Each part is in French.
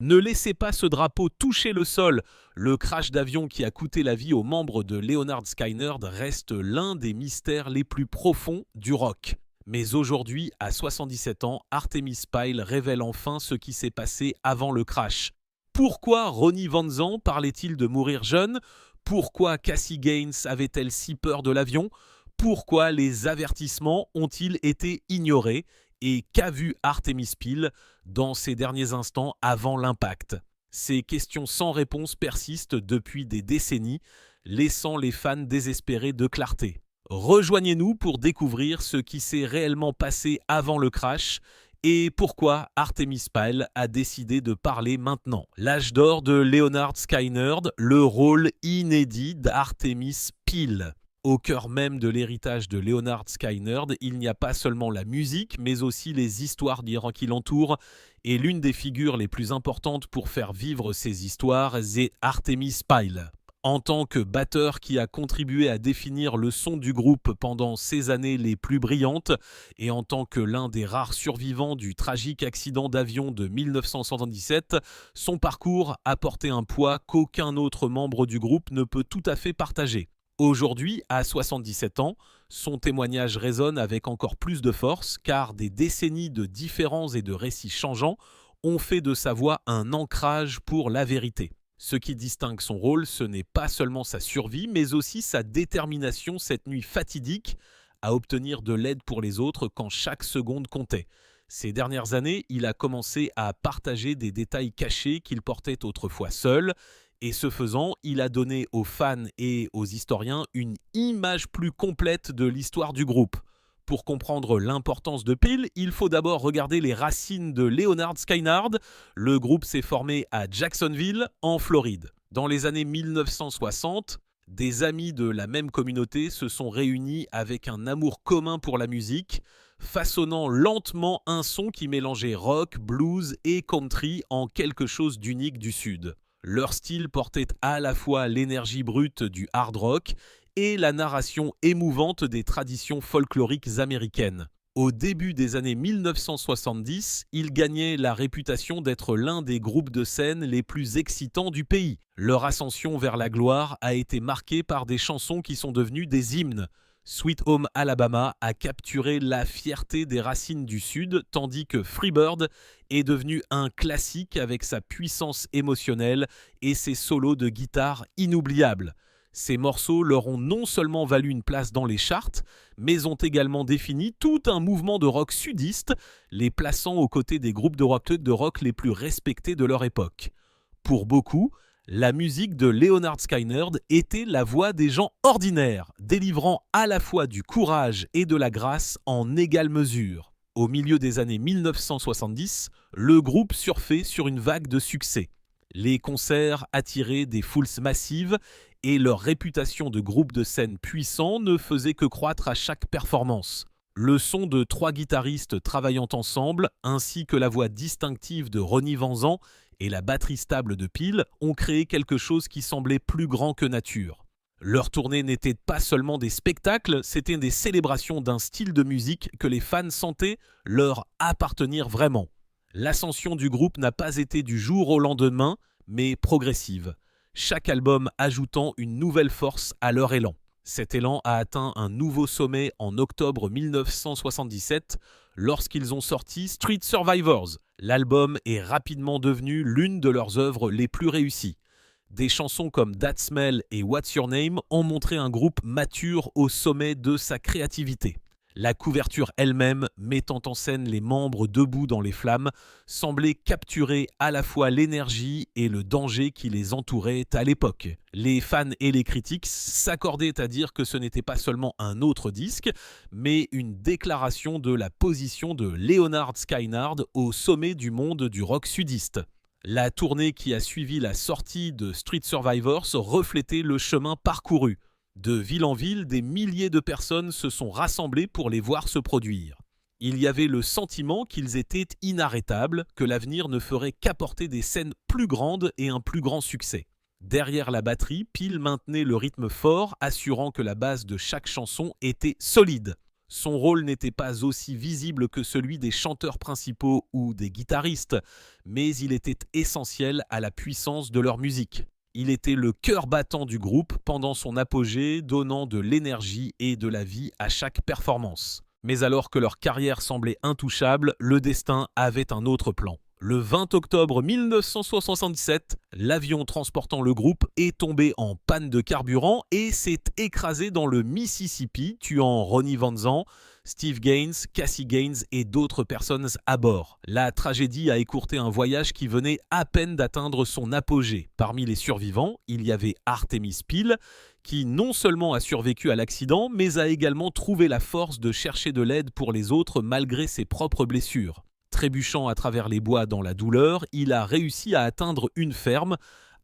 Ne laissez pas ce drapeau toucher le sol. Le crash d'avion qui a coûté la vie aux membres de Leonard Skinner reste l'un des mystères les plus profonds du rock. Mais aujourd'hui, à 77 ans, Artemis Pyle révèle enfin ce qui s'est passé avant le crash. Pourquoi Ronnie Van Zant parlait-il de mourir jeune ? Pourquoi Cassie Gaines avait-elle si peur de l'avion ? Pourquoi les avertissements ont-ils été ignorés ? Et qu'a vu Artemis Pyle dans ces derniers instants avant l'impact ? Ces questions sans réponse persistent depuis des décennies, laissant les fans désespérés de clarté. Rejoignez-nous pour découvrir ce qui s'est réellement passé avant le crash et pourquoi Artemis Pyle a décidé de parler maintenant. L'âge d'or de Leonard Skinner, le rôle inédit d'Artemis Pyle. Au cœur même de l'héritage de Leonard Skinner, il n'y a pas seulement la musique, mais aussi les histoires qui l'entourent. Et l'une des figures les plus importantes pour faire vivre ces histoires est Artemis Pyle. En tant que batteur qui a contribué à définir le son du groupe pendant ces années les plus brillantes, et en tant que l'un des rares survivants du tragique accident d'avion de 1977, son parcours a porté un poids qu'aucun autre membre du groupe ne peut tout à fait partager. Aujourd'hui, à 77 ans, son témoignage résonne avec encore plus de force car des décennies de différents et de récits changeants ont fait de sa voix un ancrage pour la vérité. Ce qui distingue son rôle, ce n'est pas seulement sa survie, mais aussi sa détermination cette nuit fatidique à obtenir de l'aide pour les autres quand chaque seconde comptait. Ces dernières années, il a commencé à partager des détails cachés qu'il portait autrefois seul. Et ce faisant, il a donné aux fans et aux historiens une image plus complète de l'histoire du groupe. Pour comprendre l'importance de Pyle, il faut d'abord regarder les racines de Leonard Skinner. Le groupe s'est formé à Jacksonville, en Floride. Dans les années 1960, des amis de la même communauté se sont réunis avec un amour commun pour la musique, façonnant lentement un son qui mélangeait rock, blues et country en quelque chose d'unique du Sud. Leur style portait à la fois l'énergie brute du hard rock et la narration émouvante des traditions folkloriques américaines. Au début des années 1970, ils gagnaient la réputation d'être l'un des groupes de scène les plus excitants du pays. Leur ascension vers la gloire a été marquée par des chansons qui sont devenues des hymnes. Sweet Home Alabama a capturé la fierté des racines du Sud, tandis que Freebird est devenu un classique avec sa puissance émotionnelle et ses solos de guitare inoubliables. Ces morceaux leur ont non seulement valu une place dans les charts, mais ont également défini tout un mouvement de rock sudiste, les plaçant aux côtés des groupes de rock les plus respectés de leur époque. Pour beaucoup, la musique de Leonard Skinner était la voix des gens ordinaires, délivrant à la fois du courage et de la grâce en égale mesure. Au milieu des années 1970, le groupe surfait sur une vague de succès. Les concerts attiraient des foules massives et leur réputation de groupe de scène puissant ne faisait que croître à chaque performance. Le son de 3 guitaristes travaillant ensemble, ainsi que la voix distinctive de Ronnie Van Zant et la batterie stable de Pyle ont créé quelque chose qui semblait plus grand que nature. Leurs tournées n'étaient pas seulement des spectacles, c'étaient des célébrations d'un style de musique que les fans sentaient leur appartenir vraiment. L'ascension du groupe n'a pas été du jour au lendemain, mais progressive. Chaque album ajoutant une nouvelle force à leur élan. Cet élan a atteint un nouveau sommet en octobre 1977 lorsqu'ils ont sorti Street Survivors. L'album est rapidement devenu l'une de leurs œuvres les plus réussies. Des chansons comme That Smell et What's Your Name ont montré un groupe mature au sommet de sa créativité. La couverture elle-même, mettant en scène les membres debout dans les flammes, semblait capturer à la fois l'énergie et le danger qui les entourait à l'époque. Les fans et les critiques s'accordaient à dire que ce n'était pas seulement un autre disque, mais une déclaration de la position de Leonard Skinner au sommet du monde du rock sudiste. La tournée qui a suivi la sortie de Street Survivors reflétait le chemin parcouru. De ville en ville, des milliers de personnes se sont rassemblées pour les voir se produire. Il y avait le sentiment qu'ils étaient inarrêtables, que l'avenir ne ferait qu'apporter des scènes plus grandes et un plus grand succès. Derrière la batterie, Pyle maintenait le rythme fort, assurant que la base de chaque chanson était solide. Son rôle n'était pas aussi visible que celui des chanteurs principaux ou des guitaristes, mais il était essentiel à la puissance de leur musique. Il était le cœur battant du groupe pendant son apogée, donnant de l'énergie et de la vie à chaque performance. Mais alors que leur carrière semblait intouchable, le destin avait un autre plan. Le 20 octobre 1977, l'avion transportant le groupe est tombé en panne de carburant et s'est écrasé dans le Mississippi, tuant Ronnie Van Zant, Steve Gaines, Cassie Gaines et d'autres personnes à bord. La tragédie a écourté un voyage qui venait à peine d'atteindre son apogée. Parmi les survivants, il y avait Artemis Peel, qui non seulement a survécu à l'accident, mais a également trouvé la force de chercher de l'aide pour les autres malgré ses propres blessures. Trébuchant à travers les bois dans la douleur, il a réussi à atteindre une ferme,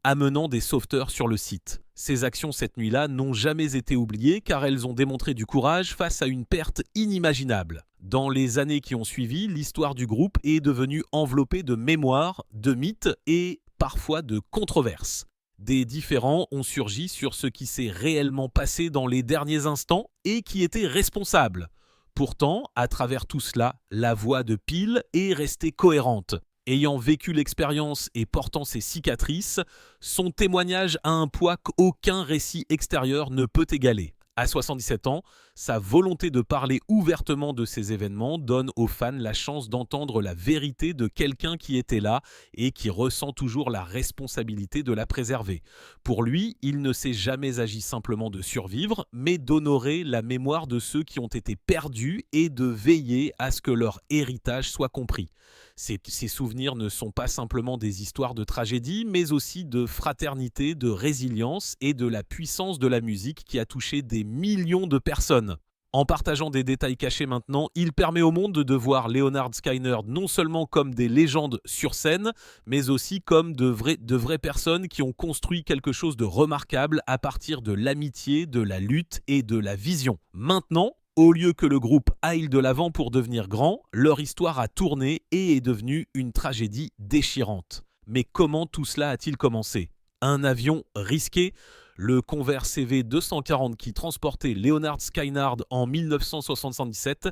amenant des sauveteurs sur le site. Ses actions cette nuit-là n'ont jamais été oubliées car elles ont démontré du courage face à une perte inimaginable. Dans les années qui ont suivi, l'histoire du groupe est devenue enveloppée de mémoires, de mythes et parfois de controverses. Des différends ont surgi sur ce qui s'est réellement passé dans les derniers instants et qui était responsable. Pourtant, à travers tout cela, la voix de Peel est restée cohérente. Ayant vécu l'expérience et portant ses cicatrices, son témoignage a un poids qu'aucun récit extérieur ne peut égaler. À 77 ans, sa volonté de parler ouvertement de ces événements donne aux fans la chance d'entendre la vérité de quelqu'un qui était là et qui ressent toujours la responsabilité de la préserver. Pour lui, il ne s'est jamais agi simplement de survivre, mais d'honorer la mémoire de ceux qui ont été perdus et de veiller à ce que leur héritage soit compris. Ces souvenirs ne sont pas simplement des histoires de tragédie, mais aussi de fraternité, de résilience et de la puissance de la musique qui a touché des millions de personnes. En partageant des détails cachés maintenant, il permet au monde de voir Lynyrd Skynyrd non seulement comme des légendes sur scène, mais aussi comme de vraies personnes qui ont construit quelque chose de remarquable à partir de l'amitié, de la lutte et de la vision. Maintenant, au lieu que le groupe aille de l'avant pour devenir grand, leur histoire a tourné et est devenue une tragédie déchirante. Mais comment tout cela a-t-il commencé ? Un avion risqué ? Le Convair CV-240 qui transportait Lynyrd Skynyrd en 1977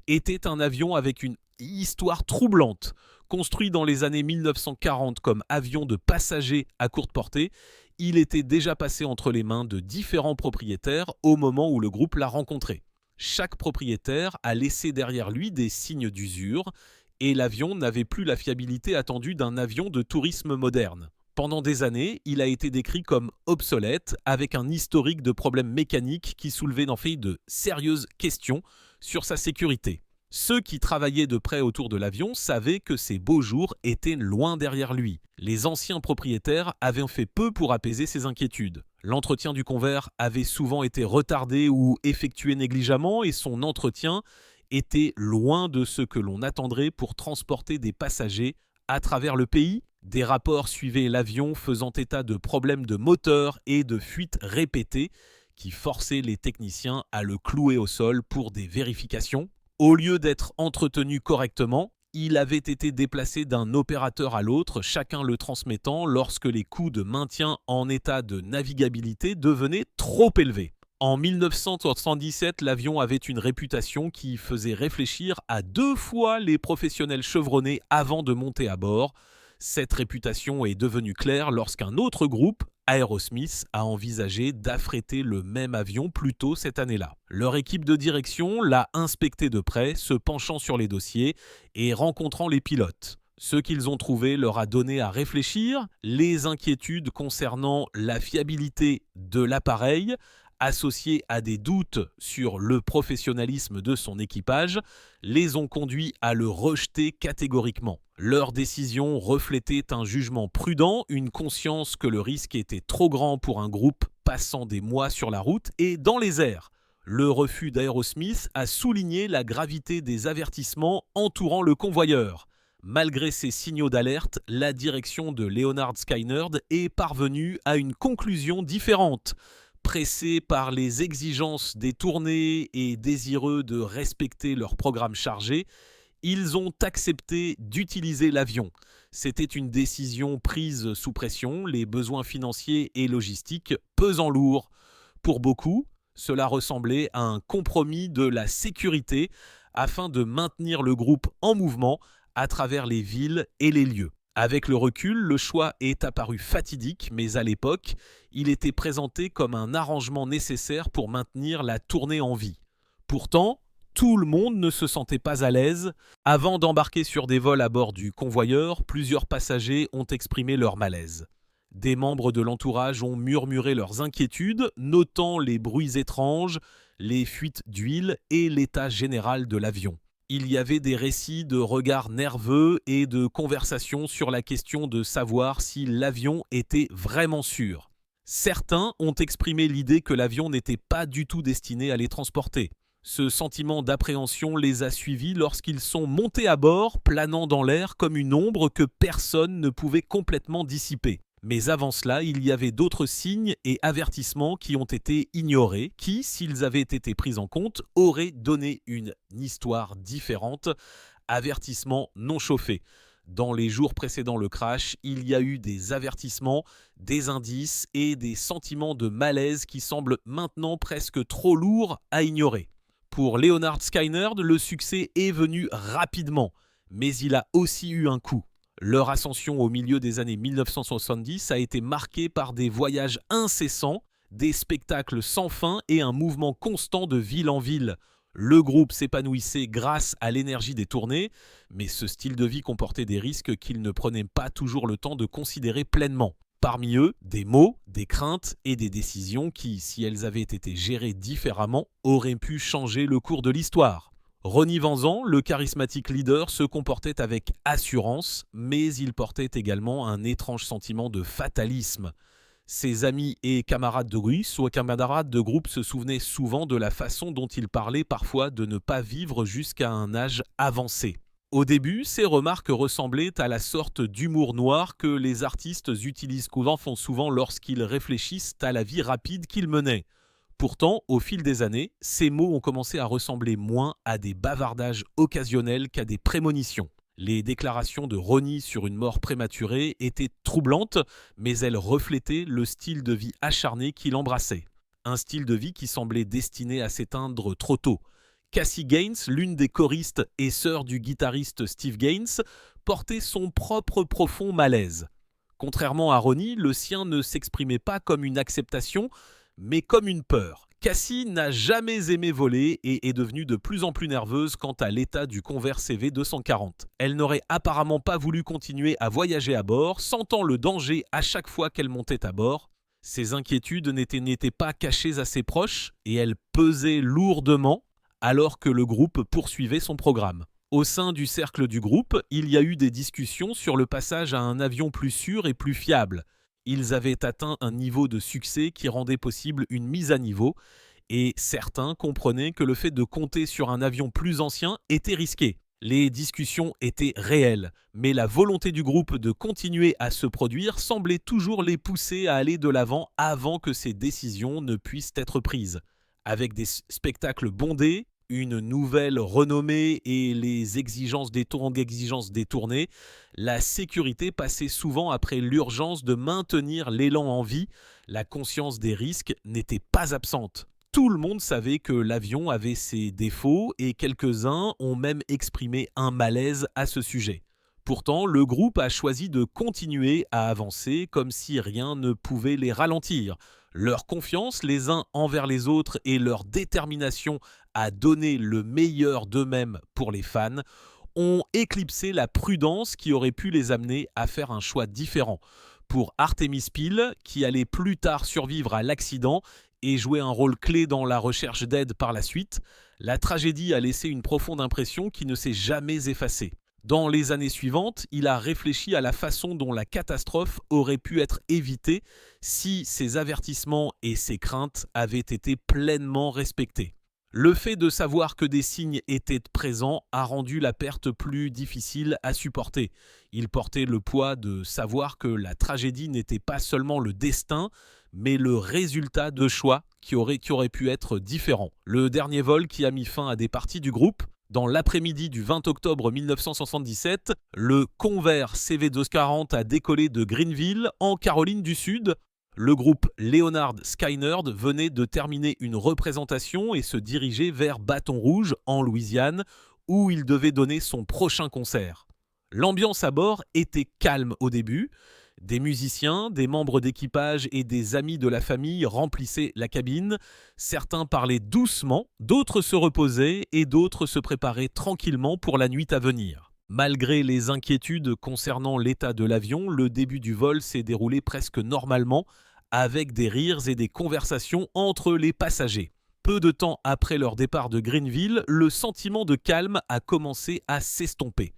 était un avion avec une histoire troublante. Construit dans les années 1940 comme avion de passagers à courte portée, il était déjà passé entre les mains de différents propriétaires au moment où le groupe l'a rencontré. Chaque propriétaire a laissé derrière lui des signes d'usure et l'avion n'avait plus la fiabilité attendue d'un avion de tourisme moderne. Pendant des années, il a été décrit comme obsolète avec un historique de problèmes mécaniques qui soulevait en fait de sérieuses questions sur sa sécurité. Ceux qui travaillaient de près autour de l'avion savaient que ses beaux jours étaient loin derrière lui. Les anciens propriétaires avaient fait peu pour apaiser ces inquiétudes. L'entretien du Convair avait souvent été retardé ou effectué négligemment et son entretien était loin de ce que l'on attendrait pour transporter des passagers à travers le pays. Des rapports suivaient l'avion faisant état de problèmes de moteur et de fuites répétées qui forçaient les techniciens à le clouer au sol pour des vérifications. Au lieu d'être entretenu correctement, il avait été déplacé d'un opérateur à l'autre, chacun le transmettant lorsque les coûts de maintien en état de navigabilité devenaient trop élevés. En 1977, l'avion avait une réputation qui faisait réfléchir à 2 fois les professionnels chevronnés avant de monter à bord. Cette réputation est devenue claire lorsqu'un autre groupe, Aerosmith, a envisagé d'affréter le même avion plus tôt cette année-là. Leur équipe de direction l'a inspecté de près, se penchant sur les dossiers et rencontrant les pilotes. Ce qu'ils ont trouvé leur a donné à réfléchir, les inquiétudes concernant la fiabilité de l'appareil, associées à des doutes sur le professionnalisme de son équipage, les ont conduits à le rejeter catégoriquement. Leur décision reflétait un jugement prudent, une conscience que le risque était trop grand pour un groupe passant des mois sur la route et dans les airs. Le refus d'Aerosmith a souligné la gravité des avertissements entourant le convoyeur. Malgré ces signaux d'alerte, la direction de Lynyrd Skynyrd est parvenue à une conclusion différente. Pressés par les exigences des tournées et désireux de respecter leur programme chargé, ils ont accepté d'utiliser l'avion. C'était une décision prise sous pression, les besoins financiers et logistiques pesant lourd. Pour beaucoup, Cela ressemblait à un compromis de la sécurité afin de maintenir le groupe en mouvement à travers les villes et les lieux. Avec le recul, le choix est apparu fatidique, mais à l'époque, il était présenté comme un arrangement nécessaire pour maintenir la tournée en vie. Pourtant, tout le monde ne se sentait pas à l'aise. Avant d'embarquer sur des vols à bord du convoyeur, plusieurs passagers ont exprimé leur malaise. Des membres de l'entourage ont murmuré leurs inquiétudes, notant les bruits étranges, les fuites d'huile et l'état général de l'avion. Il y avait des récits de regards nerveux et de conversations sur la question de savoir si l'avion était vraiment sûr. Certains ont exprimé l'idée que l'avion n'était pas du tout destiné à les transporter. Ce sentiment d'appréhension les a suivis lorsqu'ils sont montés à bord, planant dans l'air comme une ombre que personne ne pouvait complètement dissiper. Mais avant cela, il y avait d'autres signes et avertissements qui ont été ignorés, qui, s'ils avaient été pris en compte, auraient donné une histoire différente. Avertissements non chauffés. Dans les jours précédant le crash, il y a eu des avertissements, des indices et des sentiments de malaise qui semblent maintenant presque trop lourds à ignorer. Pour Leonard Skinner, le succès est venu rapidement, mais il a aussi eu un coût. Leur ascension au milieu des années 1970 a été marquée par des voyages incessants, des spectacles sans fin et un mouvement constant de ville en ville. Le groupe s'épanouissait grâce à l'énergie des tournées, mais ce style de vie comportait des risques qu'ils ne prenaient pas toujours le temps de considérer pleinement. Parmi eux, des maux, des craintes et des décisions qui, si elles avaient été gérées différemment, auraient pu changer le cours de l'histoire. Ronnie Van Zant, le charismatique leader, se comportait avec assurance, mais il portait également un étrange sentiment de fatalisme. Ses amis et camarades de groupe se souvenaient souvent de la façon dont il parlait parfois de ne pas vivre jusqu'à un âge avancé. Au début, ces remarques ressemblaient à la sorte d'humour noir que les artistes font souvent lorsqu'ils réfléchissent à la vie rapide qu'ils menaient. Pourtant, au fil des années, ces mots ont commencé à ressembler moins à des bavardages occasionnels qu'à des prémonitions. Les déclarations de Ronnie sur une mort prématurée étaient troublantes, mais elles reflétaient le style de vie acharné qu'il embrassait. Un style de vie qui semblait destiné à s'éteindre trop tôt. Cassie Gaines, l'une des choristes et sœur du guitariste Steve Gaines, portait son propre profond malaise. Contrairement à Ronnie, le sien ne s'exprimait pas comme une acceptation, mais comme une peur. Cassie n'a jamais aimé voler et est devenue de plus en plus nerveuse quant à l'état du Convair CV 240. Elle n'aurait apparemment pas voulu continuer à voyager à bord, sentant le danger à chaque fois qu'elle montait à bord. Ses inquiétudes n'étaient pas cachées à ses proches et elles pesaient lourdement alors que le groupe poursuivait son programme. Au sein du cercle du groupe, il y a eu des discussions sur le passage à un avion plus sûr et plus fiable. Ils avaient atteint un niveau de succès qui rendait possible une mise à niveau, et certains comprenaient que le fait de compter sur un avion plus ancien était risqué. Les discussions étaient réelles, mais la volonté du groupe de continuer à se produire semblait toujours les pousser à aller de l'avant avant que ces décisions ne puissent être prises. Avec des spectacles bondés, une nouvelle renommée et les exigences des tournées, la sécurité passait souvent après l'urgence de maintenir l'élan en vie. La conscience des risques n'était pas absente. Tout le monde savait que l'avion avait ses défauts et quelques-uns ont même exprimé un malaise à ce sujet. Pourtant, le groupe a choisi de continuer à avancer comme si rien ne pouvait les ralentir. Leur confiance les uns envers les autres et leur détermination à donner le meilleur d'eux-mêmes pour les fans ont éclipsé la prudence qui aurait pu les amener à faire un choix différent. Pour Artemis Peel, qui allait plus tard survivre à l'accident et jouer un rôle clé dans la recherche d'aide par la suite, la tragédie a laissé une profonde impression qui ne s'est jamais effacée. Dans les années suivantes, il a réfléchi à la façon dont la catastrophe aurait pu être évitée si ses avertissements et ses craintes avaient été pleinement respectés. Le fait de savoir que des signes étaient présents a rendu la perte plus difficile à supporter. Il portait le poids de savoir que la tragédie n'était pas seulement le destin, mais le résultat de choix qui auraient pu être différents. Le dernier vol qui a mis fin à des parties du groupe, dans l'après-midi du 20 octobre 1977, le Convair CV240 a décollé de Greenville, en Caroline du Sud. Le groupe Leonard Skinner venait de terminer une représentation et se dirigeait vers Bâton Rouge, en Louisiane, où il devait donner son prochain concert. L'ambiance à bord était calme au début. Des musiciens, des membres d'équipage et des amis de la famille remplissaient la cabine. Certains parlaient doucement, d'autres se reposaient et d'autres se préparaient tranquillement pour la nuit à venir. Malgré les inquiétudes concernant l'état de l'avion, le début du vol s'est déroulé presque normalement, avec des rires et des conversations entre les passagers. Peu de temps après leur départ de Greenville, le sentiment de calme a commencé à s'estomper.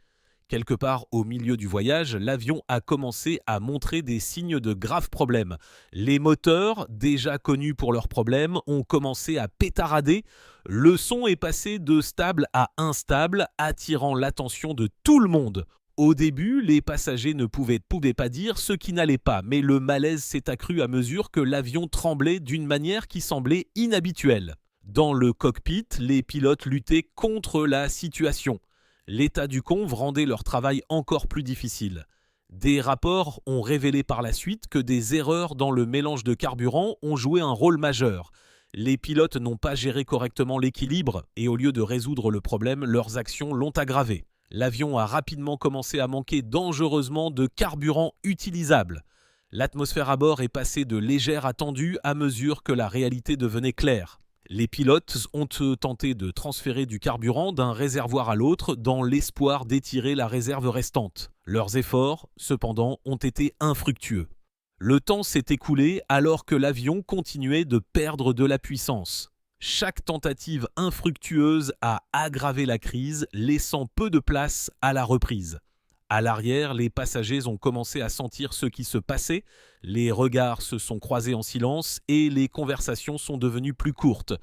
Quelque part au milieu du voyage, l'avion a commencé à montrer des signes de graves problèmes. Les moteurs, déjà connus pour leurs problèmes, ont commencé à pétarader. Le son est passé de stable à instable, attirant l'attention de tout le monde. Au début, les passagers ne pouvaient pas dire ce qui n'allait pas, mais le malaise s'est accru à mesure que l'avion tremblait d'une manière qui semblait inhabituelle. Dans le cockpit, les pilotes luttaient contre la situation. L'état du conve rendait leur travail encore plus difficile. Des rapports ont révélé par la suite que des erreurs dans le mélange de carburant ont joué un rôle majeur. Les pilotes n'ont pas géré correctement l'équilibre et au lieu de résoudre le problème, leurs actions l'ont aggravé. L'avion a rapidement commencé à manquer dangereusement de carburant utilisable. L'atmosphère à bord est passée de légère à tendue à mesure que la réalité devenait claire. Les pilotes ont tenté de transférer du carburant d'un réservoir à l'autre dans l'espoir d'étirer la réserve restante. Leurs efforts, cependant, ont été infructueux. Le temps s'est écoulé alors que l'avion continuait de perdre de la puissance. Chaque tentative infructueuse a aggravé la crise, laissant peu de place à la reprise. À l'arrière, les passagers ont commencé à sentir ce qui se passait, les regards se sont croisés en silence et les conversations sont devenues plus courtes.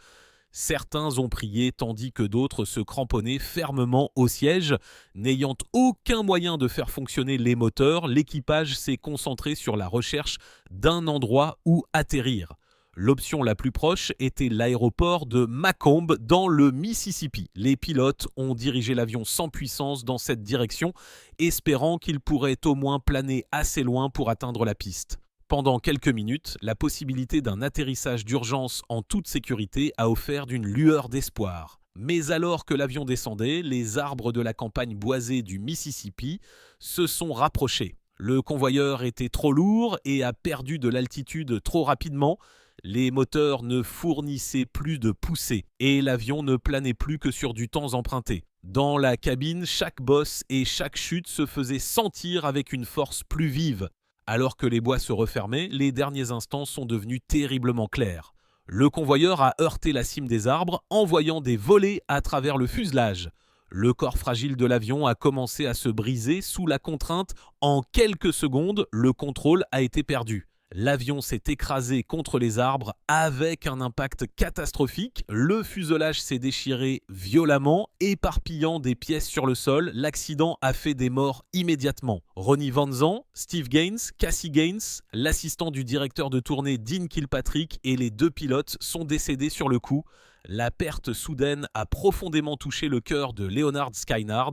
Certains ont prié tandis que d'autres se cramponnaient fermement au siège. N'ayant aucun moyen de faire fonctionner les moteurs, l'équipage s'est concentré sur la recherche d'un endroit où atterrir. L'option la plus proche était l'aéroport de Macomb dans le Mississippi. Les pilotes ont dirigé l'avion sans puissance dans cette direction, espérant qu'il pourrait au moins planer assez loin pour atteindre la piste. Pendant quelques minutes, la possibilité d'un atterrissage d'urgence en toute sécurité a offert une lueur d'espoir. Mais alors que l'avion descendait, les arbres de la campagne boisée du Mississippi se sont rapprochés. Le convoyeur était trop lourd et a perdu de l'altitude trop rapidement. Les moteurs ne fournissaient plus de poussée et l'avion ne planait plus que sur du temps emprunté. Dans la cabine, chaque bosse et chaque chute se faisaient sentir avec une force plus vive. Alors que les bois se refermaient, les derniers instants sont devenus terriblement clairs. Le convoyeur a heurté la cime des arbres, envoyant des volées à travers le fuselage. Le corps fragile de l'avion a commencé à se briser sous la contrainte. En quelques secondes, le contrôle a été perdu. L'avion s'est écrasé contre les arbres avec un impact catastrophique. Le fuselage s'est déchiré violemment, éparpillant des pièces sur le sol. L'accident a fait des morts immédiatement. Ronnie Van Zant, Steve Gaines, Cassie Gaines, l'assistant du directeur de tournée Dean Kilpatrick et les deux pilotes sont décédés sur le coup. La perte soudaine a profondément touché le cœur de Leonard Skinner,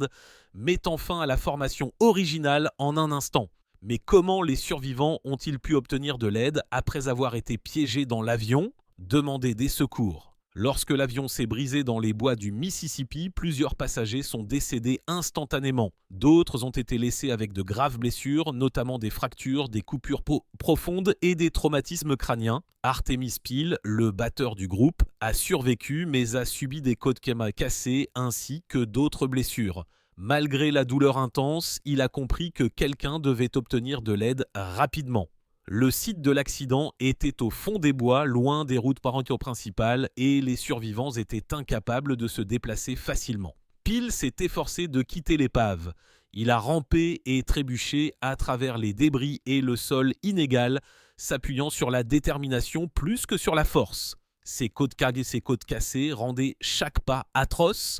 mettant fin à la formation originale en un instant. Mais comment les survivants ont-ils pu obtenir de l'aide après avoir été piégés dans l'avion? Demander des secours. Lorsque l'avion s'est brisé dans les bois du Mississippi, plusieurs passagers sont décédés instantanément. D'autres ont été laissés avec de graves blessures, notamment des fractures, des coupures profondes et des traumatismes crâniens. Artemis Peel, le batteur du groupe, a survécu mais a subi des côtes cassées ainsi que d'autres blessures. Malgré la douleur intense, il a compris que quelqu'un devait obtenir de l'aide rapidement. Le site de l'accident était au fond des bois, loin des routes principales, et les survivants étaient incapables de se déplacer facilement. Peel s'est efforcé de quitter l'épave. Il a rampé et trébuché à travers les débris et le sol inégal, s'appuyant sur la détermination plus que sur la force. Ses côtes cassées rendaient chaque pas atroce,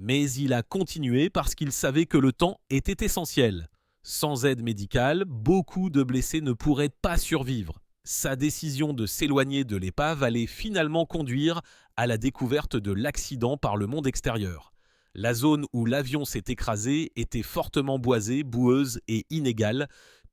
mais il a continué parce qu'il savait que le temps était essentiel. Sans aide médicale, beaucoup de blessés ne pourraient pas survivre. Sa décision de s'éloigner de l'épave allait finalement conduire à la découverte de l'accident par le monde extérieur. La zone où l'avion s'est écrasé était fortement boisée, boueuse et inégale.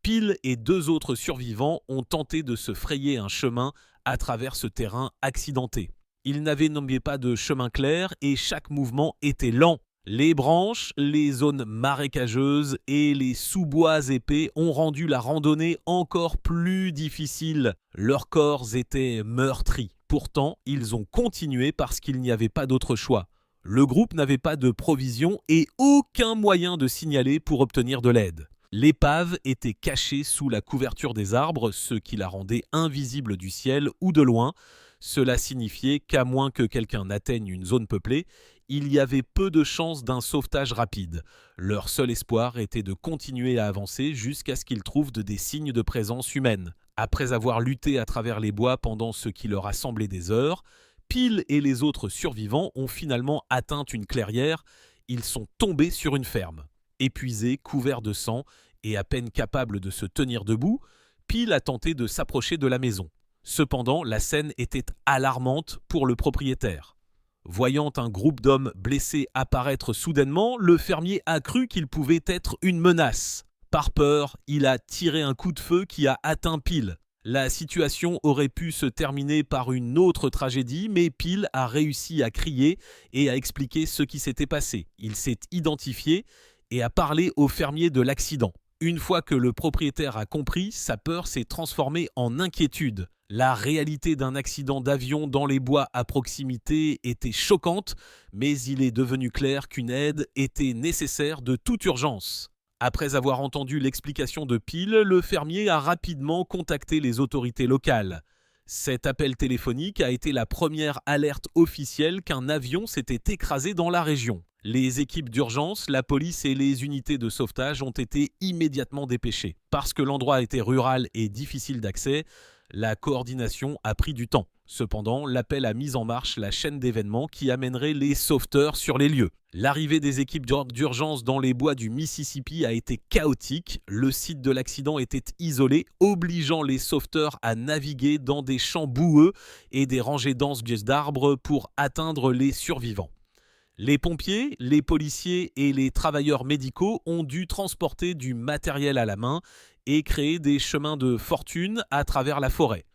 Peel et 2 autres survivants ont tenté de se frayer un chemin à travers ce terrain accidenté. Ils n'avaient nommé pas de chemin clair et chaque mouvement était lent. Les branches, les zones marécageuses et les sous-bois épais ont rendu la randonnée encore plus difficile. Leurs corps étaient meurtris. Pourtant, ils ont continué parce qu'il n'y avait pas d'autre choix. Le groupe n'avait pas de provisions et aucun moyen de signaler pour obtenir de l'aide. L'épave était cachée sous la couverture des arbres, ce qui la rendait invisible du ciel ou de loin. Cela signifiait qu'à moins que quelqu'un n'atteigne une zone peuplée, il y avait peu de chances d'un sauvetage rapide. Leur seul espoir était de continuer à avancer jusqu'à ce qu'ils trouvent des signes de présence humaine. Après avoir lutté à travers les bois pendant ce qui leur a semblé des heures, Peel et les autres survivants ont finalement atteint une clairière. Ils sont tombés sur une ferme. Épuisés, couverts de sang et à peine capables de se tenir debout, Peel a tenté de s'approcher de la maison. Cependant, la scène était alarmante pour le propriétaire. Voyant un groupe d'hommes blessés apparaître soudainement, le fermier a cru qu'il pouvait être une menace. Par peur, il a tiré un coup de feu qui a atteint Peel. La situation aurait pu se terminer par une autre tragédie, mais Peel a réussi à crier et à expliquer ce qui s'était passé. Il s'est identifié et a parlé au fermier de l'accident. Une fois que le propriétaire a compris, sa peur s'est transformée en inquiétude. La réalité d'un accident d'avion dans les bois à proximité était choquante, mais il est devenu clair qu'une aide était nécessaire de toute urgence. Après avoir entendu l'explication de Peel, le fermier a rapidement contacté les autorités locales. Cet appel téléphonique a été la première alerte officielle qu'un avion s'était écrasé dans la région. Les équipes d'urgence, la police et les unités de sauvetage ont été immédiatement dépêchées. Parce que l'endroit était rural et difficile d'accès, la coordination a pris du temps. Cependant, l'appel a mis en marche la chaîne d'événements qui amènerait les sauveteurs sur les lieux. L'arrivée des équipes d'urgence dans les bois du Mississippi a été chaotique. Le site de l'accident était isolé, obligeant les sauveteurs à naviguer dans des champs boueux et des rangées denses d'arbres pour atteindre les survivants. Les pompiers, les policiers et les travailleurs médicaux ont dû transporter du matériel à la main et créer des chemins de fortune à travers la forêt.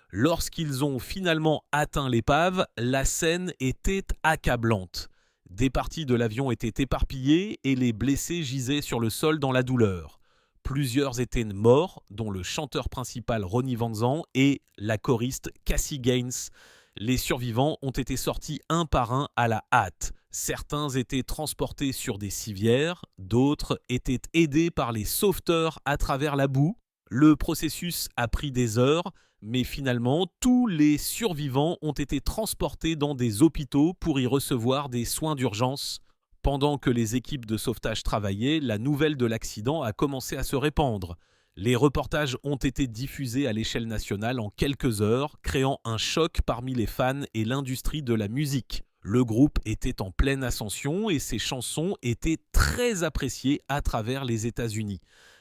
Lorsqu'ils ont finalement atteint l'épave, la scène était accablante. Des parties de l'avion étaient éparpillées et les blessés gisaient sur le sol dans la douleur. Plusieurs étaient morts, dont le chanteur principal Ronnie Van Zant et la choriste Cassie Gaines. Les survivants ont été sortis un par un à la hâte. Certains étaient transportés sur des civières, d'autres étaient aidés par les sauveteurs à travers la boue. Le processus a pris des heures, mais finalement, tous les survivants ont été transportés dans des hôpitaux pour y recevoir des soins d'urgence. Pendant que les équipes de sauvetage travaillaient, la nouvelle de l'accident a commencé à se répandre. Les reportages ont été diffusés à l'échelle nationale en quelques heures, créant un choc parmi les fans et l'industrie de la musique. Le groupe était en pleine ascension et ses chansons étaient très appréciées à travers les États-Unis.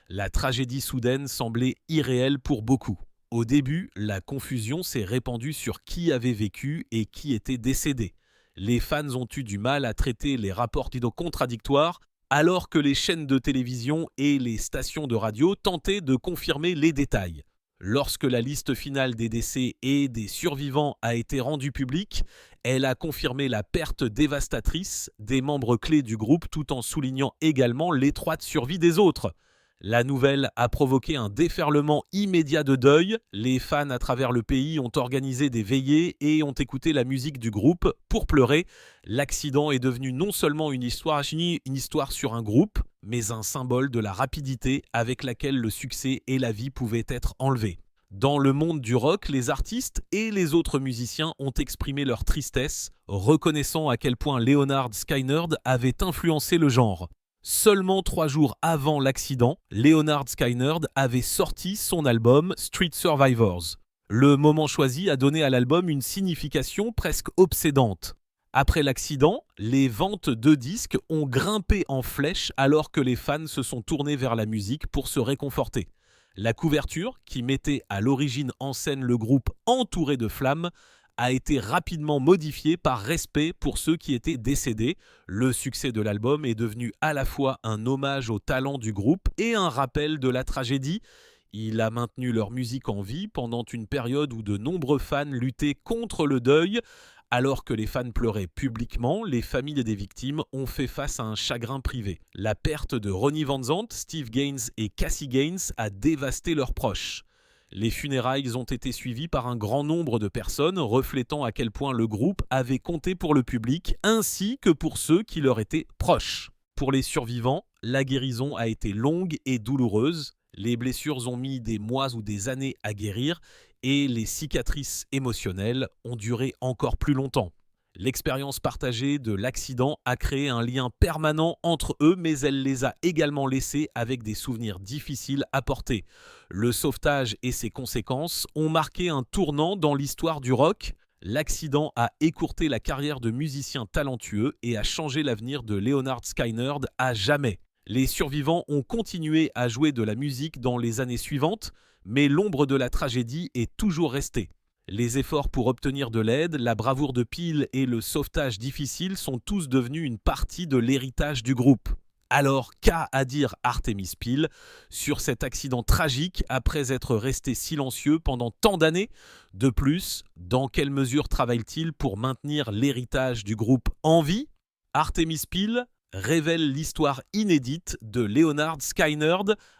La tragédie soudaine semblait irréelle pour beaucoup. Au début, la confusion s'est répandue sur qui avait vécu et qui était décédé. Les fans ont eu du mal à traiter les rapports contradictoires, alors que les chaînes de télévision et les stations de radio tentaient de confirmer les détails. Lorsque la liste finale des décès et des survivants a été rendue publique, elle a confirmé la perte dévastatrice des membres clés du groupe tout en soulignant également l'étroite survie des autres. La nouvelle a provoqué un déferlement immédiat de deuil. Les fans à travers le pays ont organisé des veillées et ont écouté la musique du groupe pour pleurer. L'accident est devenu non seulement une histoire sur un groupe, mais un symbole de la rapidité avec laquelle le succès et la vie pouvaient être enlevés. Dans le monde du rock, les artistes et les autres musiciens ont exprimé leur tristesse, reconnaissant à quel point Leonard Skinner avait influencé le genre. Seulement 3 jours avant l'accident, Leonard Skinner avait sorti son album Street Survivors. Le moment choisi a donné à l'album une signification presque obsédante. Après l'accident, les ventes de disques ont grimpé en flèche alors que les fans se sont tournés vers la musique pour se réconforter. La couverture, qui mettait à l'origine en scène le groupe entouré de flammes, a été rapidement modifiée par respect pour ceux qui étaient décédés. Le succès de l'album est devenu à la fois un hommage au talent du groupe et un rappel de la tragédie. Il a maintenu leur musique en vie pendant une période où de nombreux fans luttaient contre le deuil. Alors que les fans pleuraient publiquement, les familles des victimes ont fait face à un chagrin privé. La perte de Ronnie Van Zant, Steve Gaines et Cassie Gaines a dévasté leurs proches. Les funérailles ont été suivies par un grand nombre de personnes, reflétant à quel point le groupe avait compté pour le public, ainsi que pour ceux qui leur étaient proches. Pour les survivants, la guérison a été longue et douloureuse. Les blessures ont mis des mois ou des années à guérir et les cicatrices émotionnelles ont duré encore plus longtemps. L'expérience partagée de l'accident a créé un lien permanent entre eux, mais elle les a également laissés avec des souvenirs difficiles à porter. Le sauvetage et ses conséquences ont marqué un tournant dans l'histoire du rock. L'accident a écourté la carrière de musiciens talentueux et a changé l'avenir de Leonard Skinner à jamais. Les survivants ont continué à jouer de la musique dans les années suivantes, mais l'ombre de la tragédie est toujours restée. Les efforts pour obtenir de l'aide, la bravoure de Peel et le sauvetage difficile sont tous devenus une partie de l'héritage du groupe. Alors, qu'a à dire Artemis Peel sur cet accident tragique après être resté silencieux pendant tant d'années? De plus, dans quelle mesure travaille-t-il pour maintenir l'héritage du groupe en vie? Artemis Peel révèle l'histoire inédite de Leonard Skinner.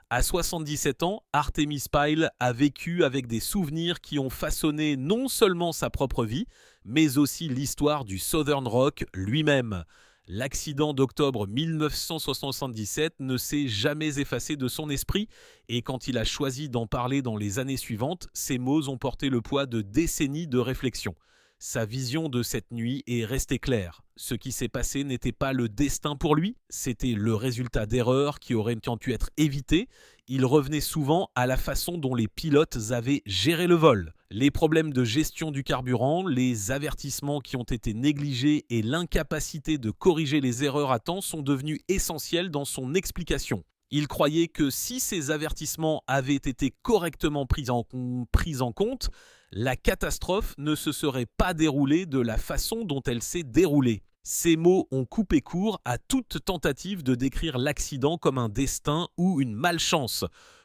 À 77 ans, Artemis Peel a vécu avec des souvenirs qui ont façonné non seulement sa propre vie, mais aussi l'histoire du Southern Rock lui-même. L'accident d'octobre 1977 ne s'est jamais effacé de son esprit et quand il a choisi d'en parler dans les années suivantes, ses mots ont porté le poids de décennies de réflexion. Sa vision de cette nuit est restée claire. Ce qui s'est passé n'était pas le destin pour lui, c'était le résultat d'erreurs qui auraient pu être évitées. Il revenait souvent à la façon dont les pilotes avaient géré le vol. Les problèmes de gestion du carburant, les avertissements qui ont été négligés et l'incapacité de corriger les erreurs à temps sont devenus essentiels dans son explication. Il croyait que si ces avertissements avaient été correctement pris en compte, la catastrophe ne se serait pas déroulée de la façon dont elle s'est déroulée. Ces mots ont coupé court à toute tentative de décrire l'accident comme un destin ou une malchance.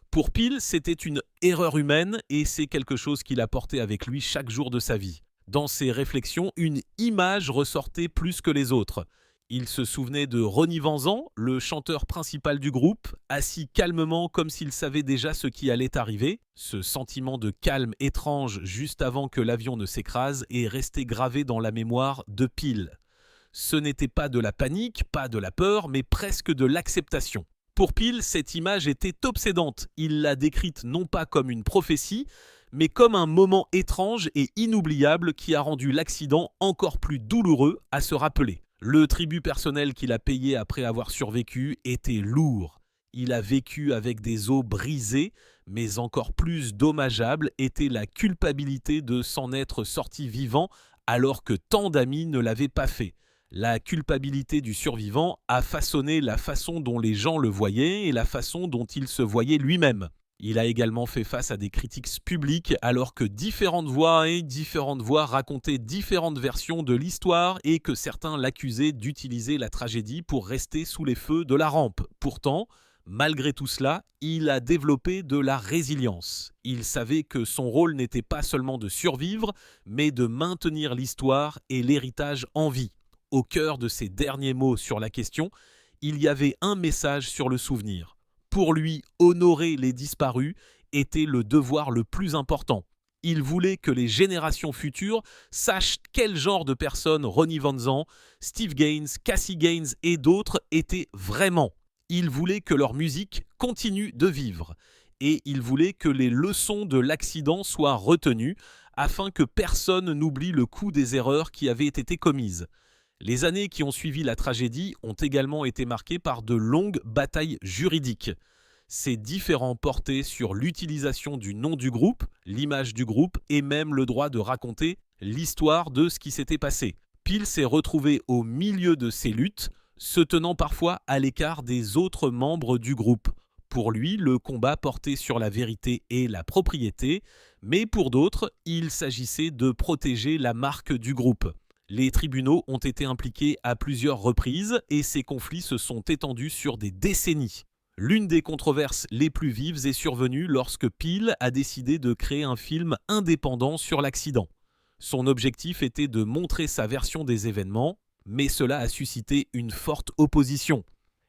Pour Peel, c'était une erreur humaine et c'est quelque chose qu'il a porté avec lui chaque jour de sa vie. Dans ses réflexions, une image ressortait plus que les autres. Il se souvenait de Ronnie Van Zant, le chanteur principal du groupe, assis calmement comme s'il savait déjà ce qui allait arriver. Ce sentiment de calme étrange juste avant que l'avion ne s'écrase est resté gravé dans la mémoire de Peel. Ce n'était pas de la panique, pas de la peur, mais presque de l'acceptation. Pour Peel, cette image était obsédante. Il l'a décrite non pas comme une prophétie, mais comme un moment étrange et inoubliable qui a rendu l'accident encore plus douloureux à se rappeler. Le tribut personnel qu'il a payé après avoir survécu était lourd. Il a vécu avec des os brisés, mais encore plus dommageable était la culpabilité de s'en être sorti vivant alors que tant d'amis ne l'avaient pas fait. La culpabilité du survivant a façonné la façon dont les gens le voyaient et la façon dont il se voyait lui-même. Il a également fait face à des critiques publiques alors que différentes voix racontaient différentes versions de l'histoire et que certains l'accusaient d'utiliser la tragédie pour rester sous les feux de la rampe. Pourtant, malgré tout cela, il a développé de la résilience. Il savait que son rôle n'était pas seulement de survivre, mais de maintenir l'histoire et l'héritage en vie. Au cœur de ses derniers mots sur la question, il y avait un message sur le souvenir. Pour lui, honorer les disparus était le devoir le plus important. Il voulait que les générations futures sachent quel genre de personnes Ronnie Van Zant, Steve Gaines, Cassie Gaines et d'autres étaient vraiment. Il voulait que leur musique continue de vivre. Et il voulait que les leçons de l'accident soient retenues afin que personne n'oublie le coût des erreurs qui avaient été commises. Les années qui ont suivi la tragédie ont également été marquées par de longues batailles juridiques. Ces différends portaient sur l'utilisation du nom du groupe, l'image du groupe et même le droit de raconter l'histoire de ce qui s'était passé. Peel s'est retrouvé au milieu de ces luttes, se tenant parfois à l'écart des autres membres du groupe. Pour lui, le combat portait sur la vérité et la propriété, mais pour d'autres, il s'agissait de protéger la marque du groupe. Les tribunaux ont été impliqués à plusieurs reprises et ces conflits se sont étendus sur des décennies. L'une des controverses les plus vives est survenue lorsque Peele a décidé de créer un film indépendant sur l'accident. Son objectif était de montrer sa version des événements, mais cela a suscité une forte opposition.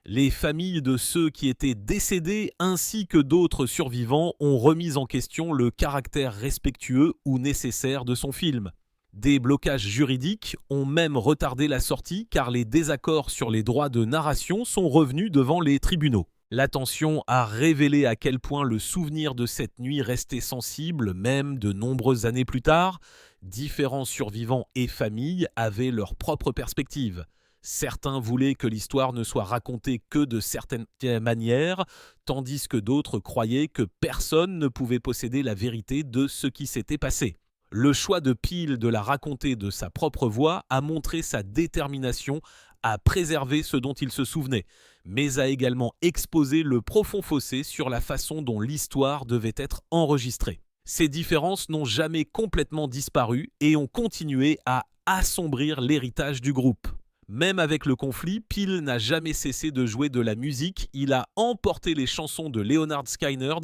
Les familles de ceux qui étaient décédés ainsi que d'autres survivants ont remis en question le caractère respectueux ou nécessaire de son film. Des blocages juridiques ont même retardé la sortie car les désaccords sur les droits de narration sont revenus devant les tribunaux. L'attention a révélé à quel point le souvenir de cette nuit restait sensible, même de nombreuses années plus tard. Différents survivants et familles avaient leur propre perspective. Certains voulaient que l'histoire ne soit racontée que de certaines manières, tandis que d'autres croyaient que personne ne pouvait posséder la vérité de ce qui s'était passé. Le choix de Peele de la raconter de sa propre voix a montré sa détermination à préserver ce dont il se souvenait, mais a également exposé le profond fossé sur la façon dont l'histoire devait être enregistrée. Ces différences n'ont jamais complètement disparu et ont continué à assombrir l'héritage du groupe. Même avec le conflit, Peele n'a jamais cessé de jouer de la musique. Il a emporté les chansons de Leonard Skinner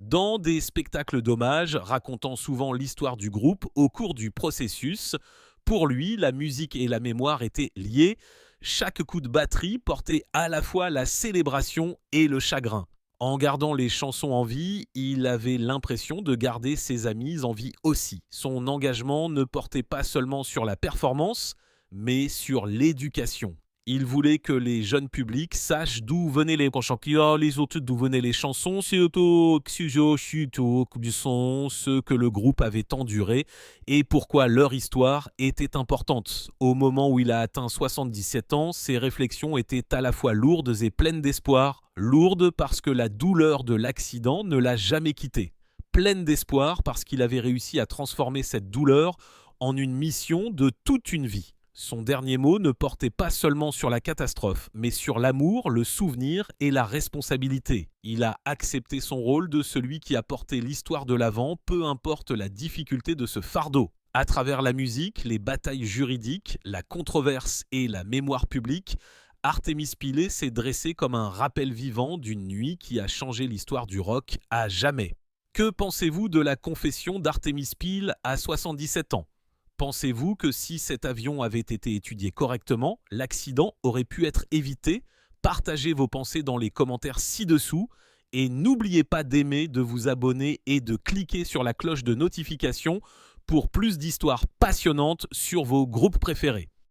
dans des spectacles d'hommage, racontant souvent l'histoire du groupe au cours du processus. Pour lui, la musique et la mémoire étaient liées. Chaque coup de batterie portait à la fois la célébration et le chagrin. En gardant les chansons en vie, il avait l'impression de garder ses amis en vie aussi. Son engagement ne portait pas seulement sur la performance, mais sur l'éducation. Il voulait que les jeunes publics sachent d'où venaient les d'où venaient les chansons, ce que le groupe avait enduré et pourquoi leur histoire était importante. Au moment où il a atteint 77 ans, ses réflexions étaient à la fois lourdes et pleines d'espoir. Lourdes parce que la douleur de l'accident ne l'a jamais quitté. Pleine d'espoir parce qu'il avait réussi à transformer cette douleur en une mission de toute une vie. Son dernier mot ne portait pas seulement sur la catastrophe, mais sur l'amour, le souvenir et la responsabilité. Il a accepté son rôle de celui qui a porté l'histoire de l'avant, peu importe la difficulté de ce fardeau. À travers la musique, les batailles juridiques, la controverse et la mémoire publique, Artemis Pile s'est dressé comme un rappel vivant d'une nuit qui a changé l'histoire du rock à jamais. Que pensez-vous de la confession d'Artemis Pile à 77 ans ? Pensez-vous que si cet avion avait été étudié correctement, l'accident aurait pu être évité ? Partagez vos pensées dans les commentaires ci-dessous et n'oubliez pas d'aimer, de vous abonner et de cliquer sur la cloche de notification pour plus d'histoires passionnantes sur vos groupes préférés.